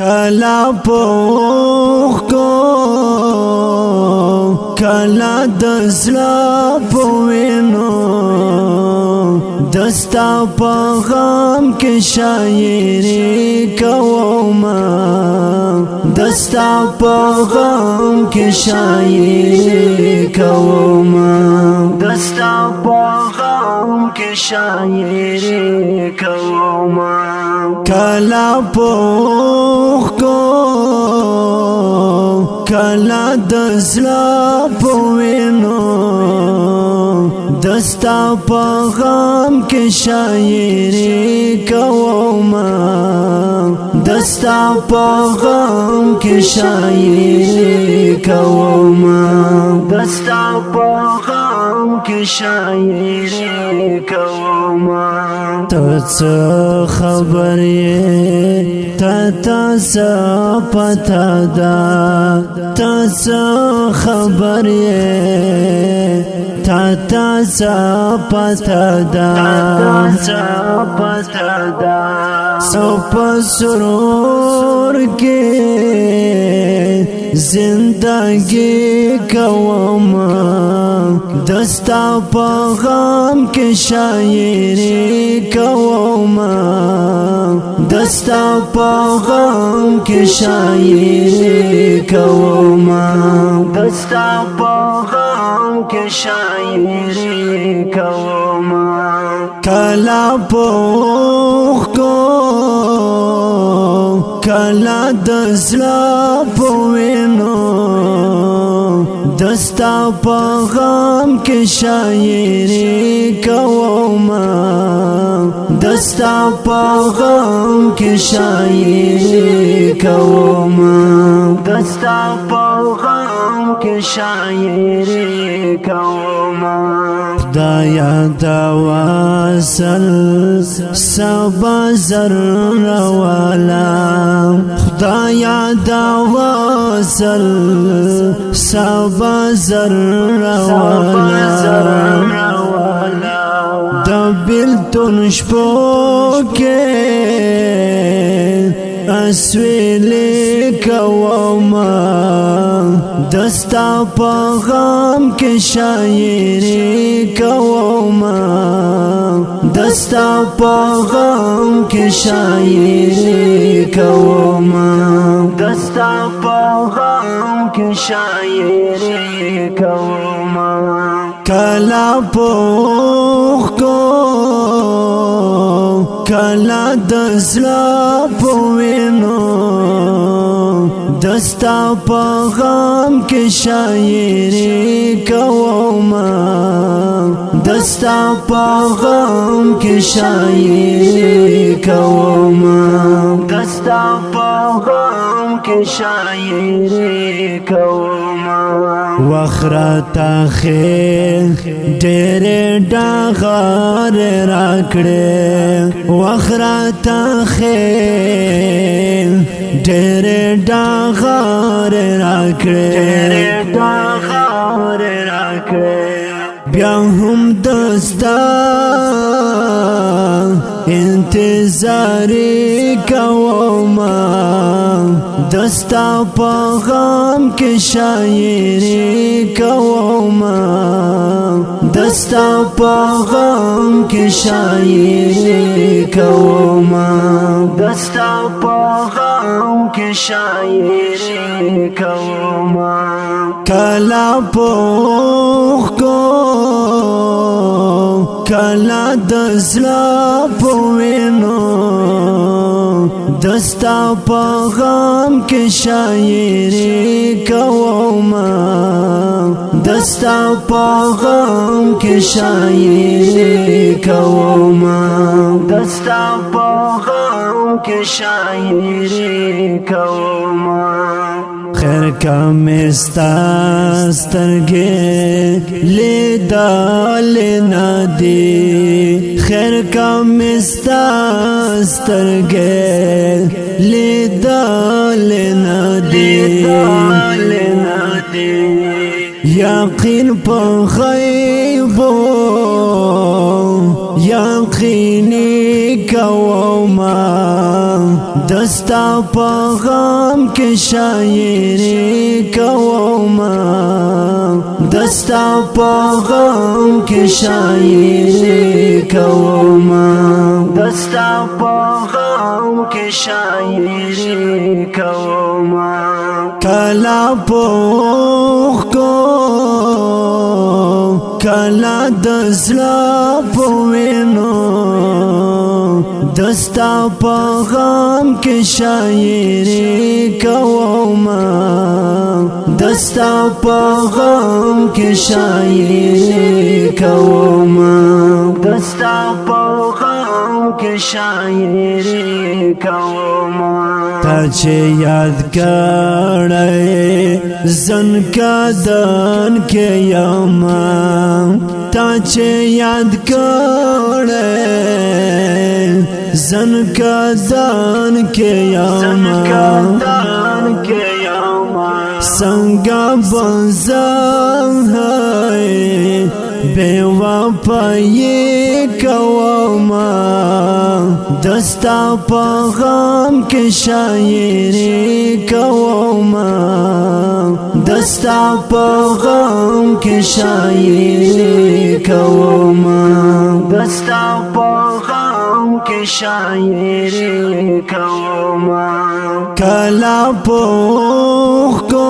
کلا پوخ کو کلا دزلا پوینو دستا پیغام کے شاعری کوما دستا پیغام کے شاعری کوما دستا پیغام کے شاعری کوما کلا پوخ کو کلا دزلا پوینو دستا پیغام کے شاعری کوما دستا پیغام کے شاعری کوما دستا پیغام کے شاعری کوما تڅ خبر یہ تا سا پتا دا تڅ خبر یہ تا سا پتا دا سو سرور کے زندگی کوما دستا پیغام کے شاعری کوما دستا پیغام کے شاعری کوما دستا پیغام کے شاعری کوما کلا پوخ کو کلا دزلا پوینو دستا پیغام کے شاعری کوما دستا پیغام کے شاعری کوما دستا پیغام کے شاعری کوما خدایا دا واصل سبا زر والا خدایا دا واصل سبا زر والا دبلتن شپو کے اسویلی کوما دستا پیغام کے شاعری کوما دستا پیغام کے شاعری کوما دستا پیغام کے شاعری کوما کلا پوخ کو کلا دزلا پوینو دستا پیغام کے شاعری کوما دستا پیغام کے شاعری کوما دستا پیغام کے شاعری کوما وخرتا خیر ډېر ډاغار راکړې وخرتا خیر ډېر ډاغار راکړې بیا هم دستا انتظار کوما دستا پیغام کے شاعری کوما دستا پیغام کے شاعری کوما دستا پیغام کے شاعری کوما کلا پوخ کو کلا دزلا پوینو دستا پیغام کے شاعری کوما دستا پیغام کے شاعری کوما دستا پیغام کے شاعری کوما خیر کا مستا سترگے لیدال ندی خیر کا مستا سترگے لیدال ندی یقین پا غیبو یقینی کوما دستا په غم کې شاعري کوما دستا په غم کې شاعري کوما دستا په غم کې شاعري کوما کلا پوخ کو کلا دزلا پوینو دستا په غم کې شاعري کوما دستا په غم کې شاعري کوما دستا په غم کې شاعري کوما تا چې یاد کړې زن کدن کې یما تا چې یاد کړې زن کدن کې یما څنګه بنزم ہے بے وفایی کوما دستا په غم کې شاعري کوما دستا په غم کې شاعري کوما دستا په غم کې شاعري کوما کلا پوخ کو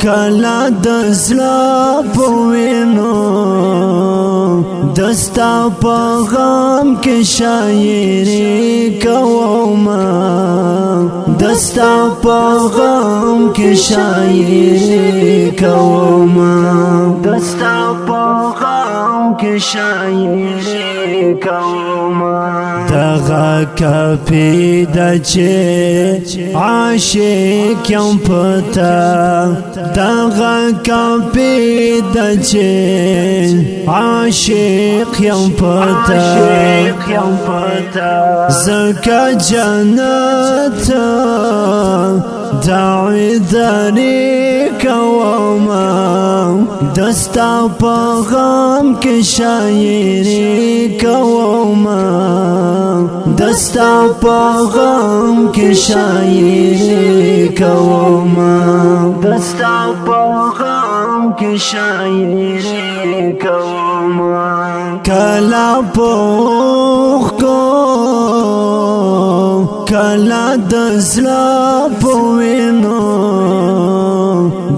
کلا دزلا پوینو دستا په غم کې شاعري کوما دستا په غم کې شاعري کوما دستا په غم کې شاعري کوما دغه کپی د چې عاشق یم پتا دغه کپی د چې عاشق یم پتا زکه جنت دعوی داری کوما دستا په غم کې شاعري کوما دستا په غم کې شاعري کوما دستا په غم کې شاعري کوما کلا پوخ کو کلا دزلا پوینو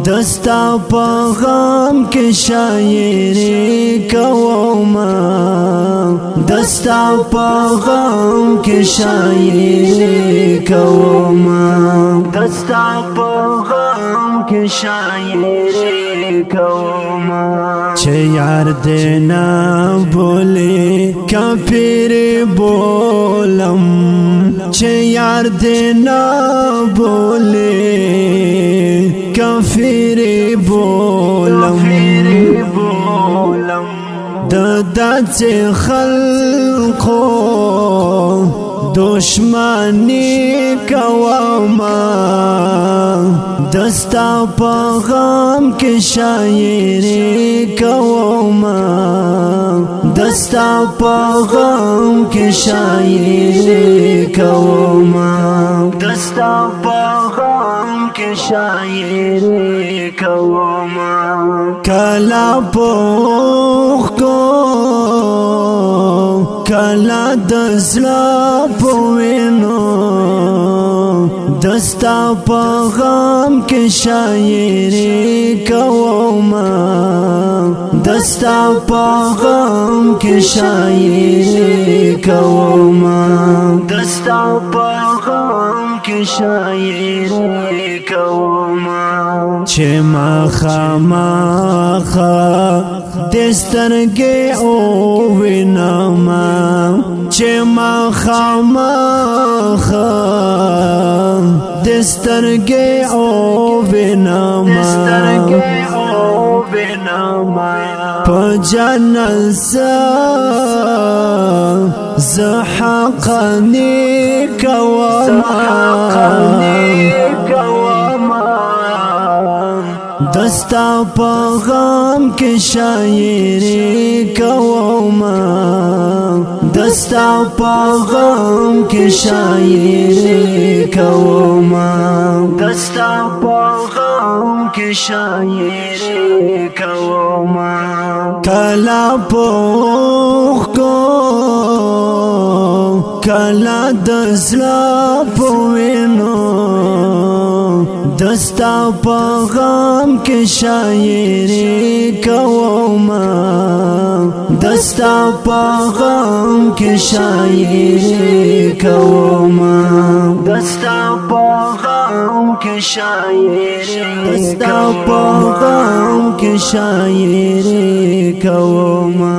دستا په غم کې شاعري کوما دستا په غم کې شاعري کوما دستا په غم کې شاعري کوما چې یار دې نه بولې کافر بولم چې یار دې نه بولې کافر بولم دات خلقو دشمنی کوما دستا په غم کې شاعري کوما دستا په غم کې شاعري کوما دستا په غم کې شاعري کوما کلا پوخ کو کلا دزلا پوینو دستا په غم کې شاعري کوما دستا په غم کې شاعري کوما دستا په غم کې شاعري کوما چې ما خامخا دسترګې او وینما چې ما خامخا دسترګې او وینما په جنت زحقني کوما دستا په غم کې شاعري کوما دستا پاغم کې شاعری کوما دستا پاغم کې شاعری کوما کلا پوخ کو کلا دزلا پوینو دستا پاغم کې شاعری کوما دستا پاغم کې شاعری کوما دستا پاغم کې شاعری دستا پاغم کې شاعری کوما